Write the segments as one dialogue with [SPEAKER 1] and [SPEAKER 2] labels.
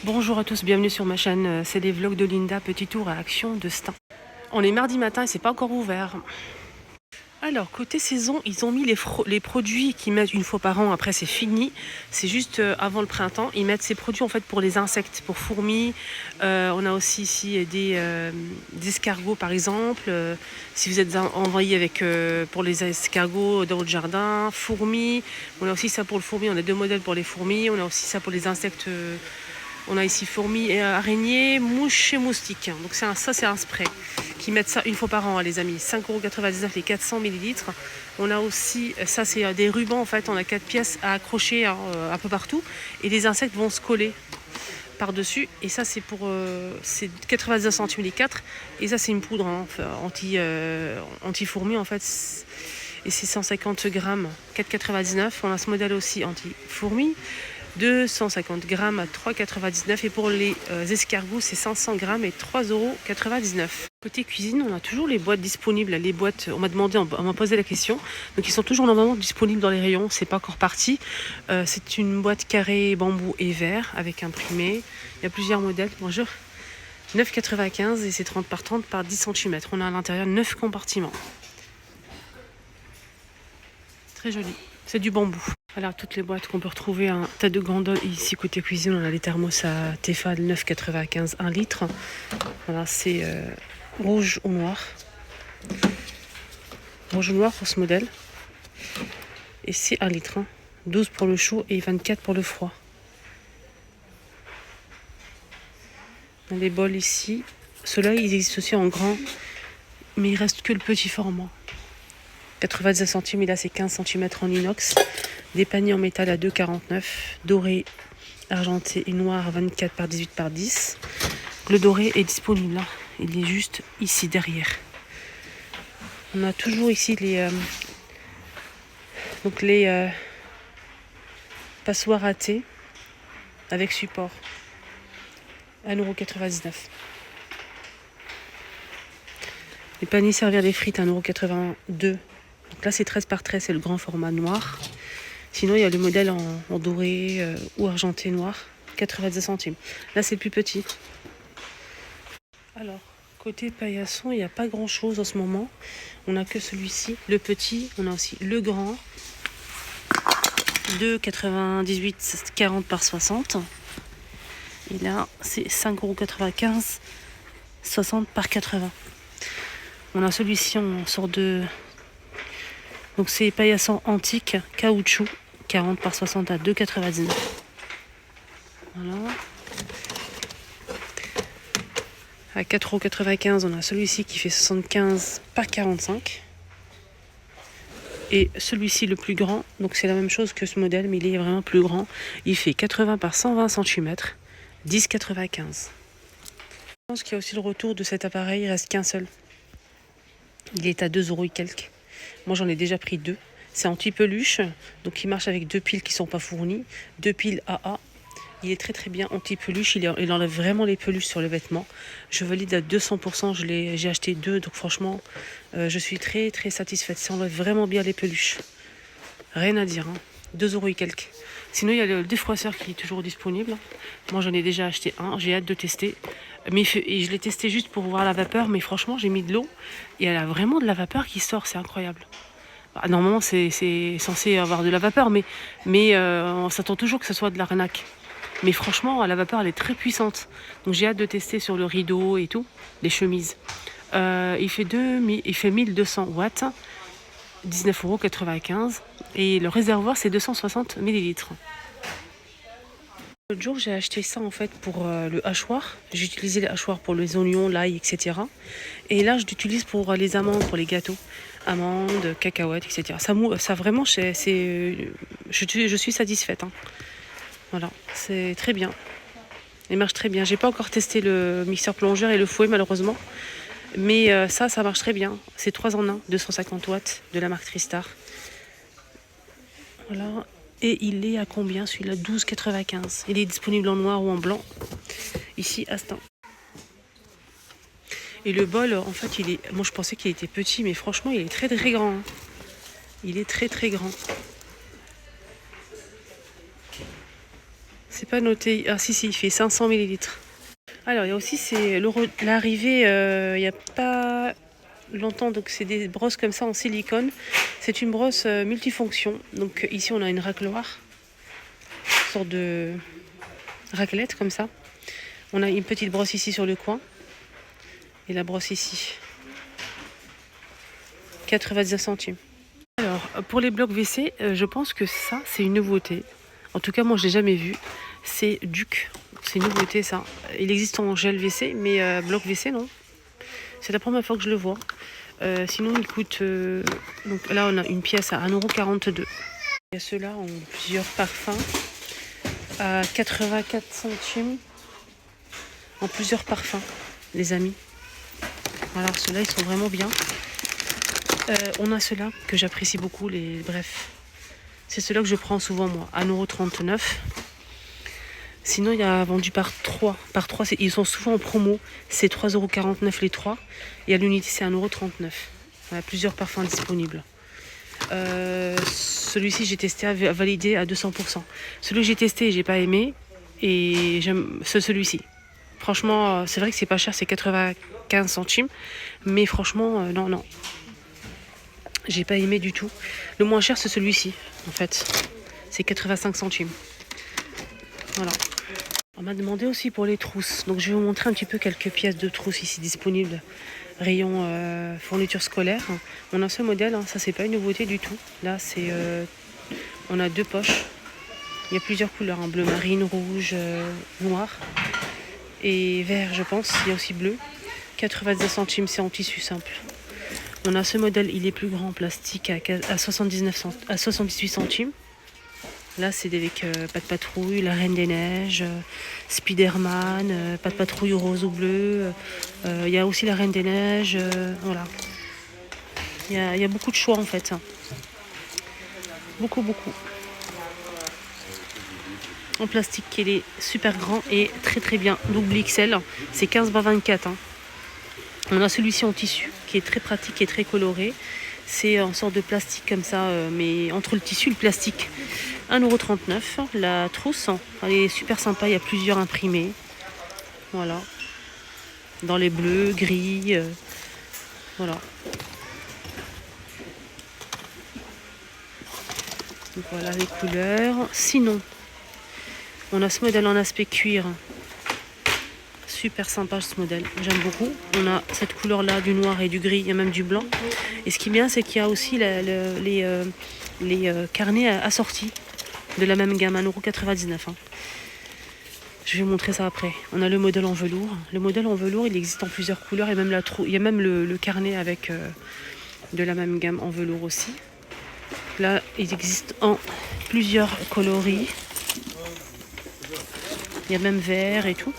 [SPEAKER 1] Bonjour à tous, bienvenue sur ma chaîne, c'est les vlogs de Linda, petit tour à Action de Stein. On est mardi matin et c'est pas encore ouvert. Alors, côté saison, ils ont mis les produits qu'ils mettent une fois par an, après c'est fini. C'est juste avant le printemps, ils mettent ces produits en fait pour les insectes, pour fourmis. On a aussi ici des escargots par exemple. Si vous êtes envahi avec, pour les escargots dans votre jardin, fourmis. On a aussi ça pour le fourmi, on a deux modèles pour les fourmis. On a aussi ça pour les insectes. On a ici fourmis et araignées, mouches et moustiques. Donc ça c'est un spray. Qui mettent ça une fois par an, les amis. 5,99 € les 400 ml. On a aussi, ça c'est des rubans en fait. On a 4 pièces à accrocher un peu partout. Et les insectes vont se coller par-dessus. Et ça c'est pour c'est 99 centimes les 4. Et ça c'est une poudre anti-fourmis en fait. Et c'est 150 grammes, 4,99 €. On a ce modèle aussi anti-fourmis. 250 grammes à 3,99 €. Et pour les escargots, c'est 500 grammes et 3,99 €. Côté cuisine, on a toujours les boîtes disponibles. Les boîtes, on m'a posé la question. Donc, ils sont toujours normalement disponibles dans les rayons. C'est pas encore parti. C'est une boîte carrée, bambou et verre avec imprimé. Il y a plusieurs modèles. Bonjour. 9,95 € et c'est 30 par 30 par 10 cm. On a à l'intérieur 9 compartiments. Très joli. C'est du bambou. Voilà toutes les boîtes qu'on peut retrouver, un tas de grandeur. Ici côté cuisine, on a les thermos à Tefal 9,95 1 litre. Voilà, c'est rouge ou noir. Rouge ou noir pour ce modèle. Et c'est 1 litre. 12 pour le chaud et 24 pour le froid. On a les bols ici. Ceux-là, ils existent aussi en grand, mais il reste que le petit format. 99 centimes, et là c'est 15 cm en inox. Des paniers en métal à 2,49 €, doré, argenté et noir 24 par 18 par 10. Le doré est disponible là, il est juste ici derrière. On a toujours ici les passoires à thé avec support. 1,99 €. Les paniers servir des frites 1,82 €. Donc là c'est 13 par 13, c'est le grand format noir. Sinon, il y a le modèle en doré ou argenté noir, 90 centimes. Là, c'est le plus petit. Alors, côté paillasson, il n'y a pas grand-chose en ce moment. On n'a que celui-ci, le petit. On a aussi le grand, 2,98 40 par 60. Et là, c'est 5,95 60 par 80. On a celui-ci en sorte de... Donc, c'est paillasson antique, caoutchouc. 40 par 60 à 2,99 €. Voilà. À 4,95 €, on a celui-ci qui fait 75 par 45. Et celui-ci le plus grand, donc c'est la même chose que ce modèle, mais il est vraiment plus grand. Il fait 80 par 120 cm, 10,95 €. Je pense qu'il y a aussi le retour de cet appareil, il reste qu'un seul. Il est à 2 € et quelques. Moi j'en ai déjà pris 2. C'est anti-peluche, donc il marche avec 2 piles qui ne sont pas fournies, 2 piles AA. Il est très très bien anti-peluche, il enlève vraiment les peluches sur les vêtements. Je valide à 200%, j'ai acheté 2, donc franchement, je suis très très satisfaite. Ça enlève vraiment bien les peluches. Rien à dire, 2 € et quelques. Sinon, il y a le défroisseur qui est toujours disponible. Moi, j'en ai déjà acheté un, j'ai hâte de tester. Et je l'ai testé juste pour voir la vapeur, mais franchement, j'ai mis de l'eau et elle a vraiment de la vapeur qui sort, c'est incroyable. Normalement, c'est censé avoir de la vapeur, mais on s'attend toujours que ce soit de l'arnaque. Mais franchement, la vapeur, elle est très puissante. Donc, j'ai hâte de tester sur le rideau et tout, les chemises. Il fait 1200 watts, 19,95 €. Et le réservoir, c'est 260 ml. L'autre jour, j'ai acheté ça en fait pour le hachoir. J'ai utilisé les hachoirs pour les oignons, l'ail, etc. Et là, je l'utilise pour les amandes, pour les gâteaux. Amandes, cacahuètes, etc. Ça vraiment, je suis satisfaite. Voilà, c'est très bien. Il marche très bien. J'ai pas encore testé le mixeur plongeur et le fouet malheureusement. Mais ça marche très bien. C'est 3 en 1, 250 watts de la marque Tristar. Voilà. Et il est à combien celui-là? 12,95 €. Il est disponible en noir ou en blanc. Ici, à Stein. Et le bol, en fait, moi je pensais qu'il était petit, mais franchement, il est très très grand. Il est très très grand. C'est pas noté. Ah si, il fait 500 millilitres. Alors, il y a aussi l'arrivée, il n'y a pas longtemps, donc c'est des brosses comme ça en silicone. C'est une brosse multifonction. Donc ici, on a une racloire, une sorte de raclette comme ça. On a une petite brosse ici sur le coin. Et la brosse ici. 99 centimes. Alors, pour les blocs WC, je pense que ça, c'est une nouveauté. En tout cas, moi, je ne l'ai jamais vu. C'est Duc. C'est une nouveauté, ça. Il existe en gel WC, mais bloc WC, non. C'est la première fois que je le vois. Sinon, il coûte... donc là, on a une pièce à 1,42 €. Il y a ceux-là en plusieurs parfums à 84 centimes. En plusieurs parfums, les amis. Alors, ceux-là, ils sont vraiment bien. On a ceux-là que j'apprécie beaucoup, bref. C'est ceux-là que je prends souvent, moi, à 1,39 €. Sinon, il y a vendu par 3. Par 3, ils sont souvent en promo. C'est 3,49 € les 3. Et à l'unité, c'est 1,39 €. On a plusieurs parfums disponibles. Celui-ci, j'ai testé à valider à 200%. Celui que j'ai testé, j'ai pas aimé. Et j'aime celui-ci. Franchement, c'est vrai que c'est pas cher, c'est 95 centimes. Mais franchement, non. J'ai pas aimé du tout. Le moins cher, c'est celui-ci, en fait. C'est 85 centimes. Voilà. On m'a demandé aussi pour les trousses. Donc je vais vous montrer un petit peu quelques pièces de trousses ici disponibles. Rayon fourniture scolaire. On a ce modèle, ça c'est pas une nouveauté du tout. Là c'est on a 2 poches. Il y a plusieurs couleurs, bleu marine, rouge, noir et vert je pense. Il y a aussi bleu. 90 centimes, c'est en tissu simple. On a ce modèle, il est plus grand en plastique à 78 centimes. Là, c'est avec Pat' Patrouille, La Reine des Neiges, Spider-Man, Pat' Patrouille rose ou bleu. Il y a aussi La Reine des Neiges. Voilà. Il y a beaucoup de choix en fait. Beaucoup. En plastique, il est super grand et très bien. Double XL, c'est 15x24. On a celui-ci en tissu qui est très pratique et très coloré. C'est en sorte de plastique comme ça, mais entre le tissu et le plastique. 1,39 €. La trousse, elle est super sympa. Il y a plusieurs imprimés. Voilà. Dans les bleus, gris. Voilà. Donc voilà les couleurs. Sinon, on a ce modèle en aspect cuir. Super sympa ce modèle, j'aime beaucoup. On a cette couleur là du noir et du gris, il y a même du blanc. Et ce qui est bien, c'est qu'il y a aussi les carnets assortis de la même gamme, 1,99 €. Je vais vous montrer ça après. On a le modèle en velours. Le modèle en velours, il existe en plusieurs couleurs et même il y a même le carnet avec de la même gamme en velours aussi. Là, il existe en plusieurs coloris. Il y a même vert et tout.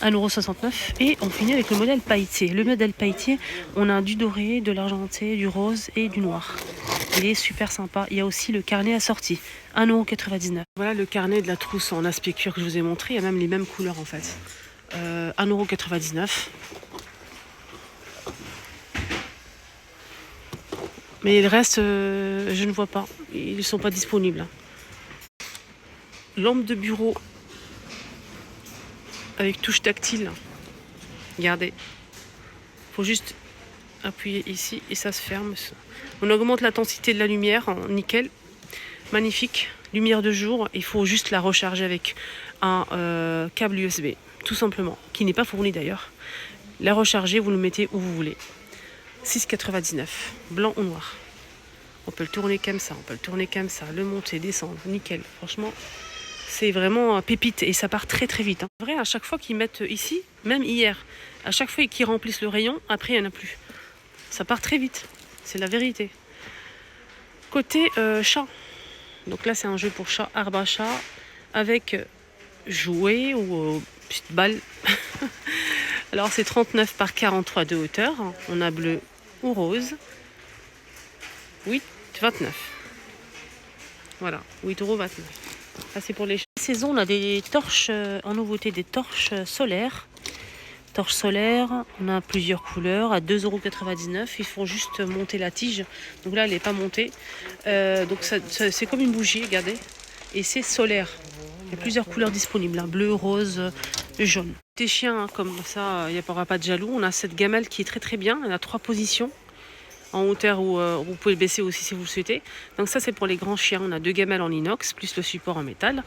[SPEAKER 1] 1,69 € et on finit avec le modèle pailleté. Le modèle pailleté, on a du doré, de l'argenté, du rose et du noir. Il est super sympa. Il y a aussi le carnet assorti, 1,99 €. Voilà le carnet de la trousse en aspect cuir que je vous ai montré. Il y a même les mêmes couleurs en fait. 1,99 €. Mais le reste, je ne vois pas. Ils ne sont pas disponibles. Lampe de bureau avec touche tactile. Regardez. Faut juste appuyer ici et ça se ferme. On augmente l'intensité de la lumière en nickel. Magnifique. Lumière de jour. Il faut juste la recharger avec un câble USB. Tout simplement. Qui n'est pas fourni d'ailleurs. La recharger, vous le mettez où vous voulez. 6,99 €. Blanc ou noir. On peut le tourner comme ça. On peut le tourner comme ça. Le monter, descendre. Nickel. Franchement. C'est vraiment pépite et ça part très vite. En vrai, à chaque fois qu'ils mettent ici, même hier, à chaque fois qu'ils remplissent le rayon, après il n'y en a plus. Ça part très vite, c'est la vérité. Côté chat, donc là c'est un jeu pour chat, arbre à chat, avec jouet ou petite balle. Alors c'est 39 par 43 de hauteur, on a bleu ou rose, 8,29 €. Voilà, 8,29 €. Ça c'est pour les saisons, on a des torches en nouveauté, des torches solaires. Torches solaires, on a plusieurs couleurs à 2,99 €. Il faut juste monter la tige. Donc là, elle n'est pas montée. Donc c'est comme une bougie, regardez. Et c'est solaire. Il y a plusieurs couleurs disponibles, hein, bleu, rose, jaune. Des chiens, hein, comme ça, il n'y aura pas de jaloux. On a cette gamelle qui est très très bien. Elle a 3 positions. En hauteur ou vous pouvez le baisser aussi si vous le souhaitez. Donc ça c'est pour les grands chiens, on a 2 gamelles en inox plus le support en métal.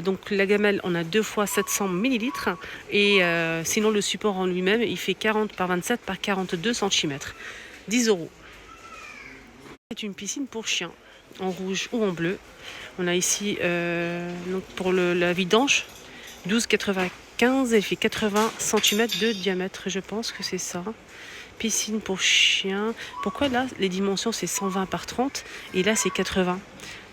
[SPEAKER 1] Donc la gamelle on a 2 fois 700 ml et sinon le support en lui-même il fait 40 par 27 par 42 cm. 10 €. C'est une piscine pour chiens en rouge ou en bleu. On a ici donc pour la vidange 12,95, elle fait 80 cm de diamètre, je pense que c'est ça. Piscine pour chiens. Pourquoi là, les dimensions, c'est 120 par 30 et là, c'est 80.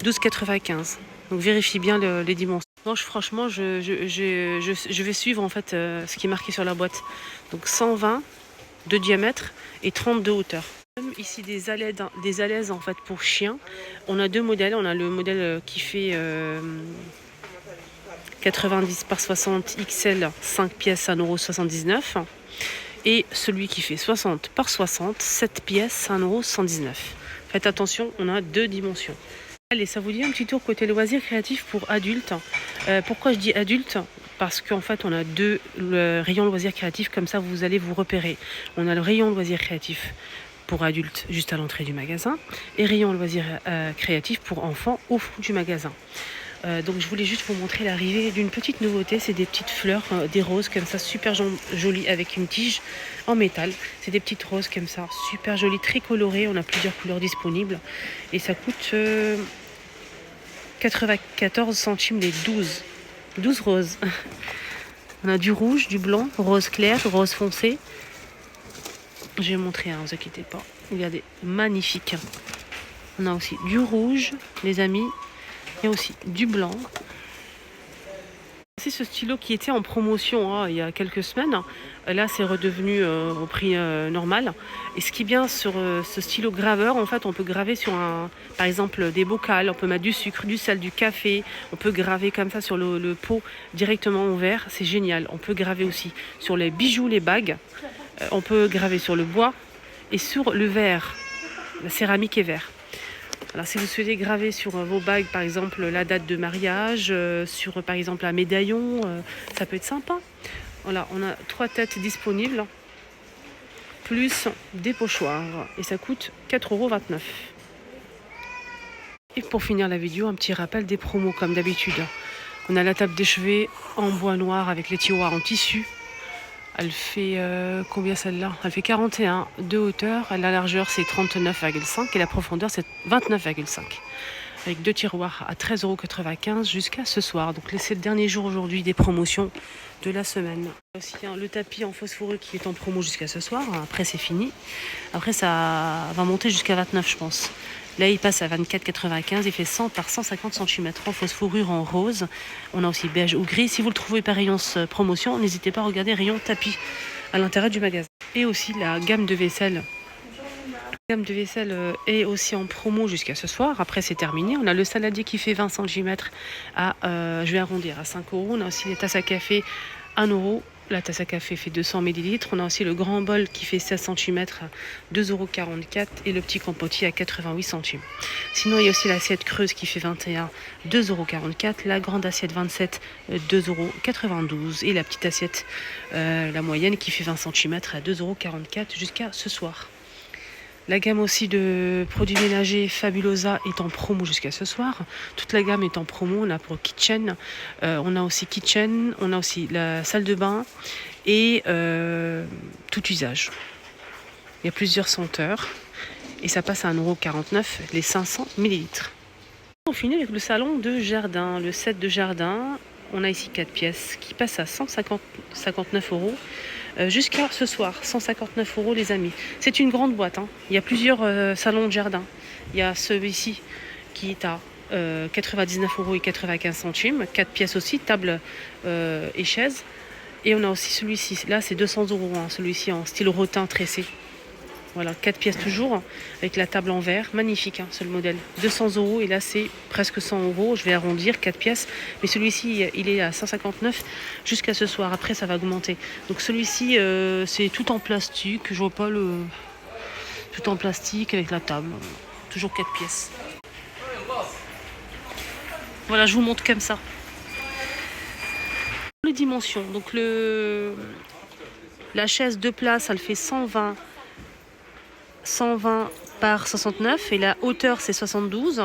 [SPEAKER 1] 12,95. Donc, vérifie bien les dimensions. Non, franchement, je vais suivre en fait ce qui est marqué sur la boîte. Donc, 120 de diamètre et 30 de hauteur. Ici, des alaises en fait pour chiens. On a 2 modèles. On a le modèle qui fait 90 par 60 XL, 5 pièces, 1,79 €. Et celui qui fait 60 par 60, 7 pièces, 1,119 €. Faites attention, on a 2 dimensions. Allez, ça vous dit un petit tour côté loisirs créatifs pour adultes. Pourquoi je dis adultes? Parce qu'en fait, on a 2 rayons loisirs créatifs, comme ça vous allez vous repérer. On a le rayon loisirs créatifs pour adultes juste à l'entrée du magasin et rayon loisirs créatifs pour enfants au fond du magasin. Donc je voulais juste vous montrer l'arrivée d'une petite nouveauté, c'est des petites fleurs, des roses comme ça, super jolies avec une tige en métal. C'est des petites roses comme ça, super jolies, très colorées, on a plusieurs couleurs disponibles et ça coûte 94 centimes les 12 roses. On a du rouge, du blanc, rose clair, rose foncé. Je vais montrer, ne vous inquiétez pas, regardez, magnifique. On a aussi du rouge, les amis. Il y a aussi du blanc. C'est ce stylo qui était en promotion il y a quelques semaines. Là, c'est redevenu au prix normal. Et ce qui est bien sur ce stylo graveur, en fait, on peut graver sur par exemple des bocals, on peut mettre du sucre, du sel, du café. On peut graver comme ça sur le pot directement en verre. C'est génial. On peut graver aussi sur les bijoux, les bagues. On peut graver sur le bois et sur le verre, la céramique et verre. Alors si vous souhaitez graver sur vos bagues par exemple la date de mariage, sur par exemple un médaillon, ça peut être sympa. Voilà, on a 3 têtes disponibles, plus des pochoirs et ça coûte 4,29 €. Et pour finir la vidéo, un petit rappel des promos comme d'habitude. On a la table des chevet en bois noir avec les tiroirs en tissu. Elle fait combien celle-là? Elle fait 41 de hauteur. La largeur c'est 39,5 et la profondeur c'est 29,5. Avec 2 tiroirs à 13,95 € jusqu'à ce soir. Donc c'est le dernier jour aujourd'hui des promotions de la semaine. Aussi le tapis en phosphoreux qui est en promo jusqu'à ce soir. Après c'est fini. Après ça va monter jusqu'à 29 je pense. Là, il passe à 24,95. Il fait 100 par 150 cm en phosphorure en rose. On a aussi beige ou gris. Si vous le trouvez par rayon promotion, n'hésitez pas à regarder rayon tapis à l'intérieur du magasin. Et aussi la gamme de vaisselle. La gamme de vaisselle est aussi en promo jusqu'à ce soir. Après, c'est terminé. On a le saladier qui fait 20 cm à, je vais arrondir, à 5 €. On a aussi les tasses à café 1 €. La tasse à café fait 200 ml. On a aussi le grand bol qui fait 16 cm à 2,44 € et le petit compotier à 88 centimes. Sinon, il y a aussi l'assiette creuse qui fait 21, 2,44 €. La grande assiette 27, 2,92 € et la petite assiette, la moyenne qui fait 20 cm à 2,44 € jusqu'à ce soir. La gamme aussi de produits ménagers Fabulosa est en promo jusqu'à ce soir. Toute la gamme est en promo. On a pour Kitchen, on a aussi Kitchen, on a aussi la salle de bain et tout usage. Il y a plusieurs senteurs et ça passe à 1,49 € les 500 ml. On finit avec le salon de jardin, le set de jardin. On a ici 4 pièces qui passent à 159 € jusqu'à ce soir, 159 € les amis. C'est une grande boîte, hein. Il y a plusieurs salons de jardin. Il y a celui-ci qui est à 99 € et 95 centimes, 4 pièces aussi, table et chaise. Et on a aussi celui-ci, là c'est 200 €, hein, celui-ci en style rotin tressé. Voilà, 4 pièces toujours, avec la table en verre, magnifique, hein, c'est le modèle. 200 € et là c'est presque 100 €, je vais arrondir, 4 pièces. Mais celui-ci, il est à 159 jusqu'à ce soir, après ça va augmenter. Donc celui-ci, c'est tout en plastique, je vois pas le... Tout en plastique avec la table, toujours 4 pièces. Voilà, je vous montre comme ça. Les dimensions, donc la chaise 2 places, elle fait 120 par 69 et la hauteur c'est 72.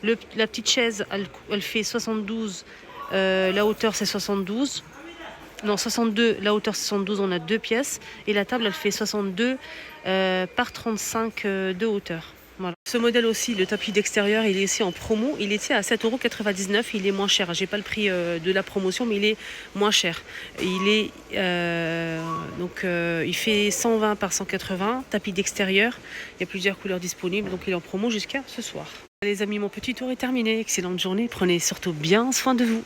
[SPEAKER 1] La petite chaise elle fait 72, la hauteur c'est 72. Non, 62, la hauteur c'est 72, on a 2 pièces. Et la table elle fait 62 par 35 de hauteur. Voilà. Ce modèle aussi, le tapis d'extérieur, il est ici en promo. Il était à 7,99 €. Il est moins cher. J'ai pas le prix de la promotion, mais il est moins cher. Il fait 120 par 180. Tapis d'extérieur. Il y a plusieurs couleurs disponibles, donc il est en promo jusqu'à ce soir. Les amis, mon petit tour est terminé. Excellente journée. Prenez surtout bien soin de vous.